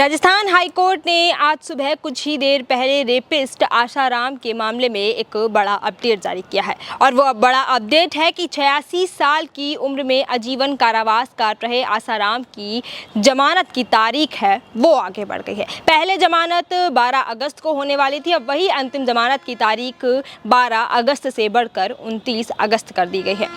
Rajasthan high court ने आज सुबह कुछ ही देर पहले रेपिस्ट आसाराम के मामले में एक बड़ा अपडेट जारी किया है और वो बड़ा अपडेट है कि 86 साल की उम्र में आजीवन कारावास काट रहे आसाराम की जमानत की तारीख है वो आगे बढ़ गई है। पहले जमानत 12 अगस्त को होने वाली थी, अब वही अंतिम जमानत की तारीख 12 अगस्त से बढ़कर 29 अगस्त कर दी गई है।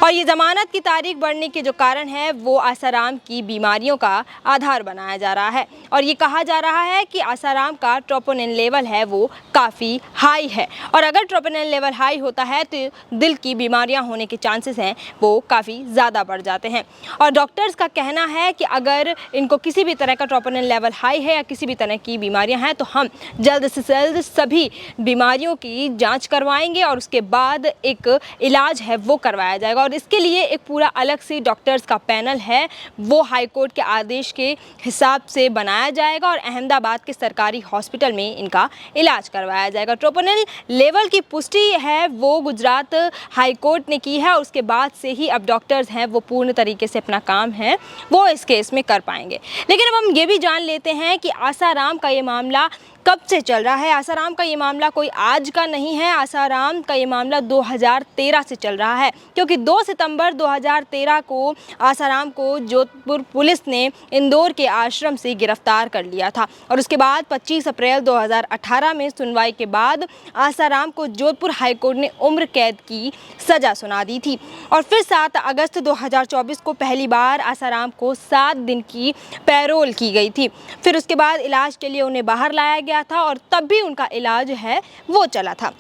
और ये जमानत की तारीख बढ़ने के जो कारण है वो आसाराम की बीमारियों का आधार बनाया जा रहा है और ये कहा जा रहा है कि आसाराम का ट्रोपोनिन लेवल है वो काफ़ी हाई है और अगर ट्रोपोनिन लेवल हाई होता है तो दिल की बीमारियां होने के चांसेस हैं वो काफ़ी ज़्यादा बढ़ जाते हैं। और डॉक्टर्स का कहना है कि अगर इनको किसी भी तरह का ट्रोपोनिन लेवल हाई है या किसी भी तरह की बीमारियां हैं तो हम जल्द से जल्द सभी बीमारियों की जाँच करवाएंगे और उसके बाद एक इलाज है वो करवाया जाएगा। और इसके लिए एक पूरा अलग से डॉक्टर्स का पैनल है वो हाईकोर्ट के आदेश के हिसाब से बनाया जाएगा और अहमदाबाद के सरकारी हॉस्पिटल में इनका इलाज करवाया जाएगा। ट्रोपोनिन लेवल की पुष्टि है वो गुजरात हाईकोर्ट ने की है और उसके बाद से ही अब डॉक्टर्स हैं वो पूर्ण तरीके से अपना काम है वो इस केस में कर पाएंगे। लेकिन अब हम ये भी जान लेते हैं कि आसाराम का ये मामला कब से चल रहा है। आसाराम का ये मामला कोई आज का नहीं है, आसाराम का ये मामला 2013 से चल रहा है क्योंकि 2 सितंबर 2013 को आसाराम को जोधपुर पुलिस ने इंदौर के आश्रम से गिरफ्तार कर लिया था और उसके बाद 25 अप्रैल 2018 में सुनवाई के बाद आसाराम को जोधपुर हाईकोर्ट ने उम्र कैद की सज़ा सुना दी थी। और फिर 7 अगस्त 2024 को पहली बार आसाराम को 7 दिन की पैरोल की गई थी। फिर उसके बाद इलाज के लिए उन्हें बाहर लाया गया था और तब भी उनका इलाज है वो चला था।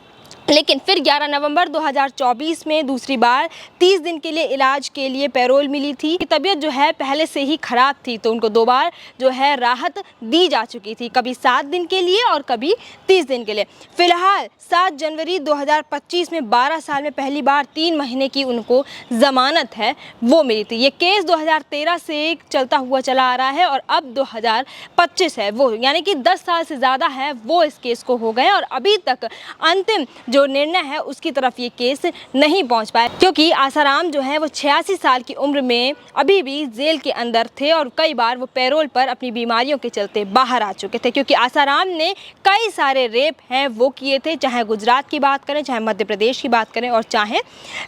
लेकिन फिर 11 नवंबर 2024 में दूसरी बार 30 दिन के लिए इलाज के लिए पैरोल मिली थी। तबीयत जो है पहले से ही ख़राब थी तो उनको 2 बार जो है राहत दी जा चुकी थी, कभी 7 दिन के लिए और कभी 30 दिन के लिए। फिलहाल 7 जनवरी 2025 में 12 साल में पहली बार 3 महीने की उनको ज़मानत है वो मिली थी। ये केस 2013 से चलता हुआ चला आ रहा है और अब 2025 है वो, यानी कि 10 साल से ज़्यादा है वो इस केस को हो गए और अभी तक अंतिम जो निर्णय है उसकी तरफ ये केस नहीं पहुंच पाया क्योंकि आसाराम जो है वो 86 साल की उम्र में अभी भी जेल के अंदर थे और कई बार वो पैरोल पर अपनी बीमारियों के चलते बाहर आ चुके थे क्योंकि आसाराम ने कई सारे रेप हैं वो किए थे, चाहे गुजरात की बात करें, चाहे मध्य प्रदेश की बात करें और चाहे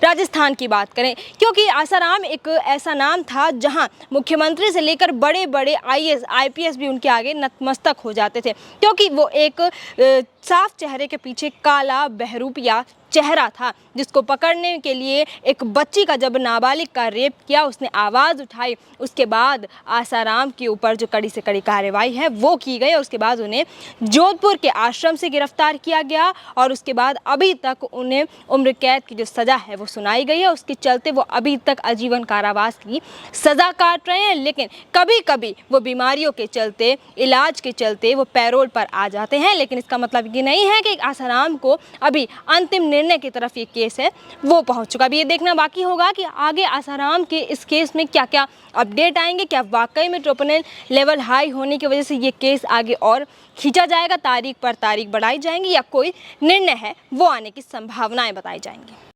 राजस्थान की बात करें। क्योंकि आसाराम एक ऐसा नाम था जहाँ मुख्यमंत्री से लेकर बड़े बड़े IAS IPS भी उनके आगे नतमस्तक हो जाते थे क्योंकि वो एक साफ चेहरे के पीछे काला बहरूपिया चेहरा था जिसको पकड़ने के लिए एक बच्ची का जब नाबालिग का रेप किया उसने आवाज़ उठाई, उसके बाद आसाराम के ऊपर जो कड़ी से कड़ी कार्रवाई है वो की गई और उसके बाद उन्हें जोधपुर के आश्रम से गिरफ्तार किया गया और उसके बाद अभी तक उन्हें उम्र कैद की जो सज़ा है वो सुनाई गई है। उसके चलते वो अभी तक आजीवन कारावास की सज़ा काट रहे हैं, लेकिन कभी कभी वो बीमारियों के चलते, इलाज के चलते वो पैरोल पर आ जाते हैं। लेकिन इसका मतलब ये नहीं है कि आसाराम को अभी अंतिम निर्णय की तरफ ये केस है वो पहुंच चुका। अभी ये देखना बाकी होगा कि आगे आसाराम के इस केस में क्या क्या अपडेट आएंगे, क्या वाकई में ट्रोपोनिन लेवल हाई होने की वजह से ये केस आगे और खींचा जाएगा, तारीख पर तारीख बढ़ाई जाएंगी या कोई निर्णय है वो आने की संभावनाएं बताई जाएंगी।